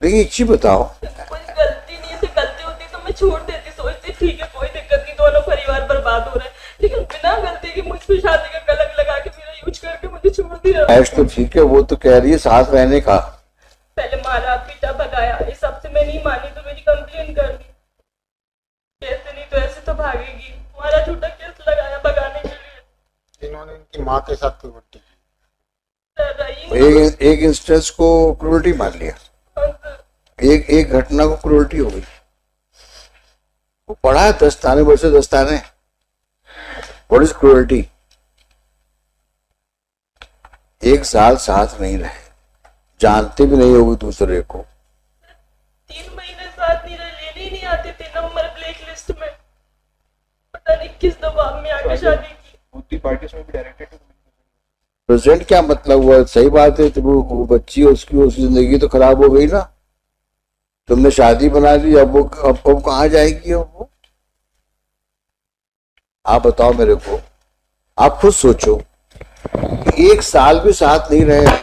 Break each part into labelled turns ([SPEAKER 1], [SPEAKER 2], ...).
[SPEAKER 1] लेकिन एक चीज बताओ,
[SPEAKER 2] कोई गलती नहीं है, गलती होती तो मैं छोड़ देती, सोचती ठीक है कोई दिक्कत नहीं, दोनों परिवार बर्बाद हो रहे हैं, लेकिन बिना गलती के मुझ पे शादी का कलंक लगा के मेरा यूज करके मुझे छोड़ दिया।
[SPEAKER 1] ऐश तो ठीक है, वो तो कह रही है साथ रहने का।
[SPEAKER 2] पहले मारा पीटा भगाया, इस सबसे मैं नहीं मानी तो मेरी कंप्लेन कर दी, कैसे नहीं तो ऐसे तो भागेगी, तुम्हारा झूठा केस लगाया भगाने के लिए।
[SPEAKER 3] इन्होंने इनकी माँ के साथ कोई बट्टी
[SPEAKER 1] एक इंस्टेंस को क्रूरटी मान लिया, एक घटना को क्रूरटी हो गई। वो पढ़ा है दस्ताने, वर्ष दस्ताने, व्हाट इज क्रूरटी। एक साल साथ नहीं रहे, जानते भी नहीं होगी दूसरे को।
[SPEAKER 2] 3 महीने साथ नहीं रहे, लेने ही नहीं आते थे, नंबर ब्लैक लिस्ट में, पता नहीं किस दबाव में आके शादी की।
[SPEAKER 4] पार्टीज में भी डायरेक्टेड
[SPEAKER 1] प्रेजेंट क्या मतलब हुआ? सही बात है, तो वो बच्ची उसकी जिंदगी तो खराब हो गई ना। तुमने शादी बना ली, अब वो कहाँ जाएगी? अब वो आप बताओ मेरे को, आप खुद सोचो कि एक साल भी साथ नहीं रहे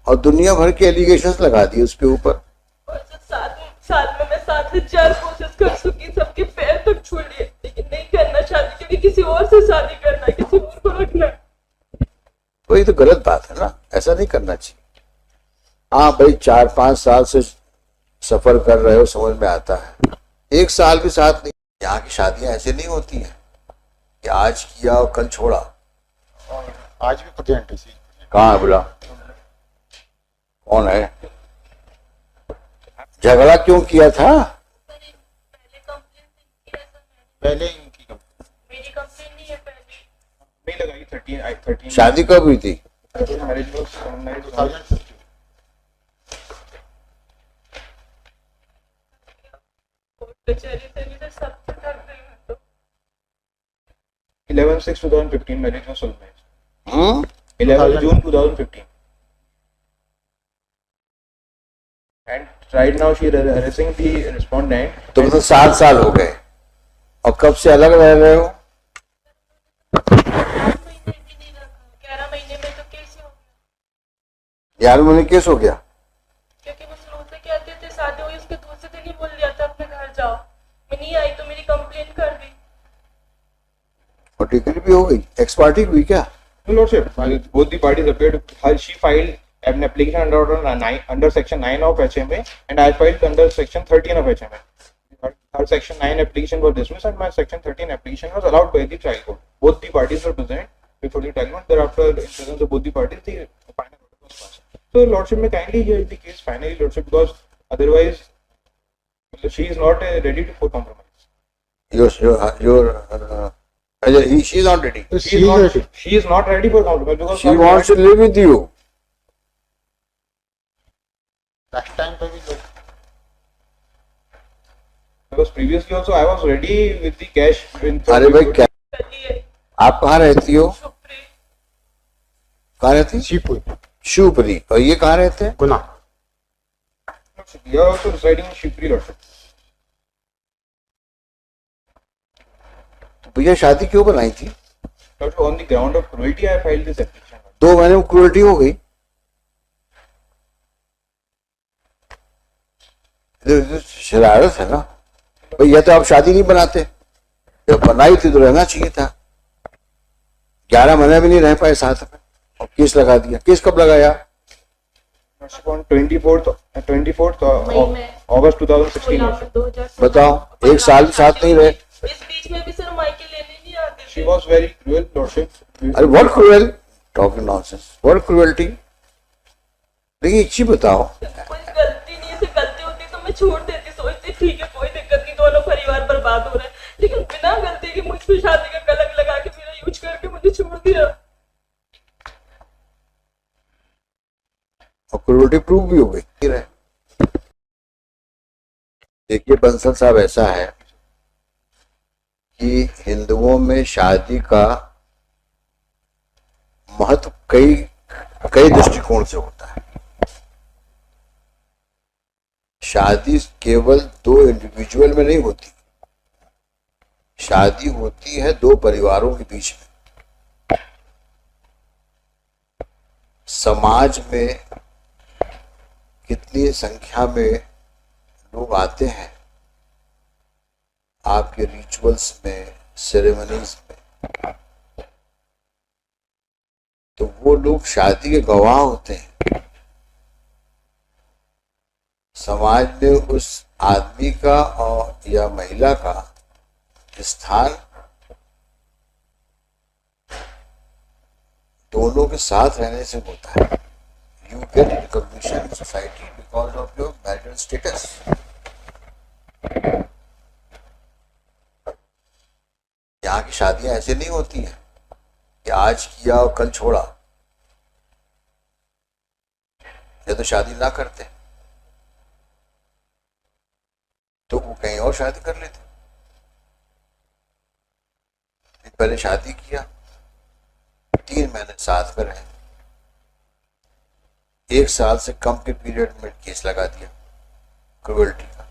[SPEAKER 1] और दुनिया भर के एलिगेशंस लगा दिए उसके ऊपर।
[SPEAKER 2] और 7 साल में मैं 7,000 कोशिश कर चुकी, सबके पैर तक छू लिए, लेकिन नहीं करना शादी, क्योंकि किसी और से शादी करना, किसी और को रखना।
[SPEAKER 1] तो ये तो गलत बात है ना, ऐसा नहीं करना चाहिए। हाँ भाई, 4-5 साल से सफर कर रहे हो, समझ में आता है। एक साल भी साथ नहीं। यहाँ की शादियां ऐसे नहीं होती हैं कि आज किया और कल छोड़ा।
[SPEAKER 3] और आज भी प्रेजेंट है।
[SPEAKER 1] कहाँ है बुला? कौन है? झगड़ा क्यों किया था?
[SPEAKER 3] पहले इनकी
[SPEAKER 2] मेरी कंप्लेन नहीं है, पहले
[SPEAKER 4] नहीं लगाई 13
[SPEAKER 1] शादी कब हुई थी?
[SPEAKER 4] मैरिज वाज
[SPEAKER 3] 2015
[SPEAKER 2] कचहरी से भी तो सबसे थक गई मैं तो।
[SPEAKER 4] 11/6/2015 marriage was sold. 11 June 2015 and right now she harassing the respondent।
[SPEAKER 1] तुम तो 7 साल हो गए और कब से अलग रह रहे हो?
[SPEAKER 2] 8 महीने भी नहीं रखा, 11 महीने में तो केस हो गया।
[SPEAKER 1] 11 महीने केस हो गया?
[SPEAKER 2] क्योंकि वो शुरू से कहते थे, शादी हुई उसके दूसरे दिन ही बोल दिया था अपने घर जाओ, मैं नहीं आई तो मेरी कंप्लेन कर दी।
[SPEAKER 1] और डिग्री भी हो गई, एक्स पार्टी हुई क्या?
[SPEAKER 4] No, Lordship, both the parties appeared. She filed an application under Section 9 of HMA, and I filed under Section 13 of HMA. Her Section 9 application was dismissed, and my Section 13 application was allowed by the trial court. Both the parties were present before the trial court. Thereafter, in presence of both the parties, the final order was passed. So, Lordship, may kindly hear the case finally, Lordship, because otherwise, she is not ready for compromise.
[SPEAKER 1] She is not ready.
[SPEAKER 4] She is not ready for compromise because
[SPEAKER 1] She wants to live with you.
[SPEAKER 3] Next time पे भी लोग
[SPEAKER 4] because previously also I was ready with the cash.
[SPEAKER 1] अरे भाई क्या,
[SPEAKER 2] चलिए
[SPEAKER 1] आप कहाँ रहती हो?
[SPEAKER 2] शुक्री
[SPEAKER 1] कहाँ रहती?
[SPEAKER 3] शिवपुर
[SPEAKER 1] शिवपुरी। और ये कहाँ रहते हैं?
[SPEAKER 3] गुना
[SPEAKER 4] You are also residing in Shivpuri, Lordship.
[SPEAKER 1] तो भैया शादी क्यों बनाई थी?
[SPEAKER 4] Lordship, on the ground of cruelty, I filed this application.
[SPEAKER 1] 2 महीने में क्रूरटी हो गई। शरारत है ना भैया। तो आप शादी नहीं बनाते, जब बनाई थी तो रहना चाहिए था। 11 महीने भी नहीं रह पाए साथ में और केस लगा दिया। केस कब लगाया?
[SPEAKER 4] Lordship, on 24th August 2016. Lordship.
[SPEAKER 1] बताओ, एक साल साथ नहीं रहे।
[SPEAKER 2] इस बीच में भी सर मायके लेने नहीं आते
[SPEAKER 4] She
[SPEAKER 2] थे।
[SPEAKER 4] was very cruel, Lordship.
[SPEAKER 1] अरे what cruel, talking nonsense, what cruelty. देखिए एक चीज बताओ,
[SPEAKER 2] कोई गलती नहीं है, गलती होती तो मैं छोड़ देती, सोचती ठीक है कोई दिक्कत नहीं, दोनों परिवार बर्बाद हो रहे हैं, लेकिन बिना गलती के मुझ पे शादी का कलंक लगा के मेरा यूज करके मुझे छोड़ दिया।
[SPEAKER 1] और क्रूएल्टी प्रूव भी हो गई। देखिए बंसल साहब, ऐसा है कि हिंदुओं में शादी का महत्व कई दृष्टिकोण से होता है। शादी केवल 2 इंडिविजुअल में नहीं होती, शादी होती है 2 परिवारों के बीच में। समाज में कितनी संख्या में लोग आते हैं आपके रिचुअल्स में, सेरेमनीज में, तो वो लोग शादी के गवाह होते हैं। समाज में उस आदमी का और या महिला का स्थान दोनों के साथ रहने से होता है। You get recognition in society because of your marital status. यहाँ की शादियां ऐसे नहीं होती हैं कि आज किया और कल छोड़ा, या तो शादी ना करते तो वो कहीं और शादी कर लेते। पहले शादी किया, 3 महीने साथ में रहे, 1 साल से कम के पीरियड में केस लगा दिया क्रूअल्टी का,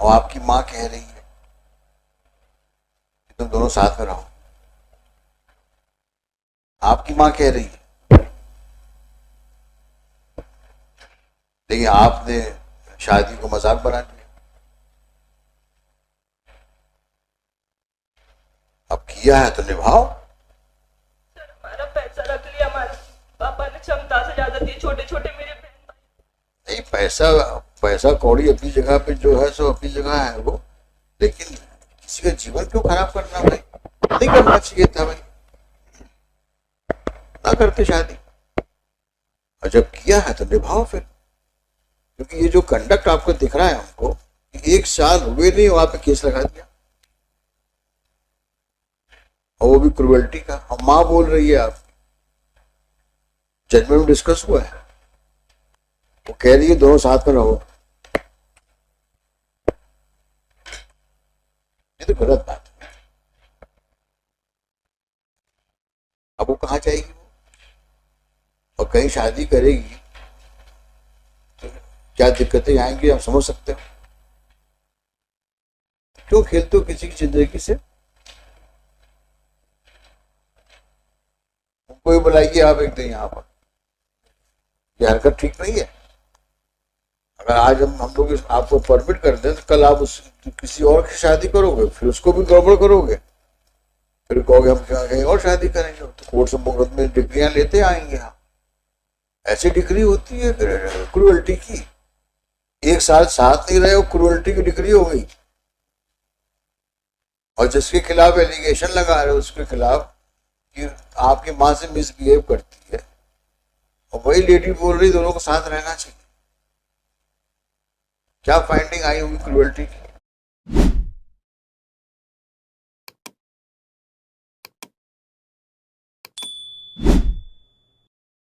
[SPEAKER 1] और आपकी माँ कह रही है कि तुम दोनों साथ में रहो। आपकी माँ कह रही है, लेकिन आपने शादी को मजाक बना दिया। अब किया है तो निभाओ।
[SPEAKER 2] सर हमारा पैसा रख लिया, हमारे पापा ने क्षमता से ज्यादा दिए, छोटे छोटे मेरे बहन भाई।
[SPEAKER 1] नहीं, पैसा कौड़ी अपनी जगह पे जो है सो अपनी जगह है वो, लेकिन किसी का जीवन क्यों खराब करना भाई? नहीं करना चाहिए था भाई, ना करते शादी। और जब किया है तो निभाओ फिर, क्योंकि ये जो कंडक्ट आपको दिख रहा है हमको, 1 साल हुए नहीं वहां पे केस लगा दिया, और वो भी क्रूअल्टी का। और माँ बोल रही है, आप जजमेंट में डिस्कस हुआ है, वो कह रही है दोनों साथ में रहो। ये तो गलत बात है। अब वो कहाँ जाएगी वो, और कहीं शादी करेगी तो क्या दिक्कतें आएंगी आप समझ सकते हो। क्यों खेलते हो किसी की जिंदगी से? कोई बुलाइए आप एक दिन यहाँ पर, ये हरकत ठीक नहीं है। अगर आज हम लोग आपको परमिट कर दें तो कल आप किसी और की शादी करोगे, फिर उसको भी गड़बड़ करोगे, फिर कहोगे हम कहीं और शादी करेंगे, तो कोर्ट से मुकदमे में डिग्रियां लेते आएंगे हम। ऐसी डिग्री होती है क्रूअल्टी की। 1 साल साथ नहीं रहे, वो क्रूअल्टी की डिग्री हो गई। और जिसके खिलाफ एलिगेशन लगा रहे हो उसके खिलाफ कि आपकी माँ से मिसबिहेव करती है, और वही लेडी बोल रही दोनों को साथ रहना चाहिए। क्या फाइंडिंग आई होगी क्रूअल्टी की?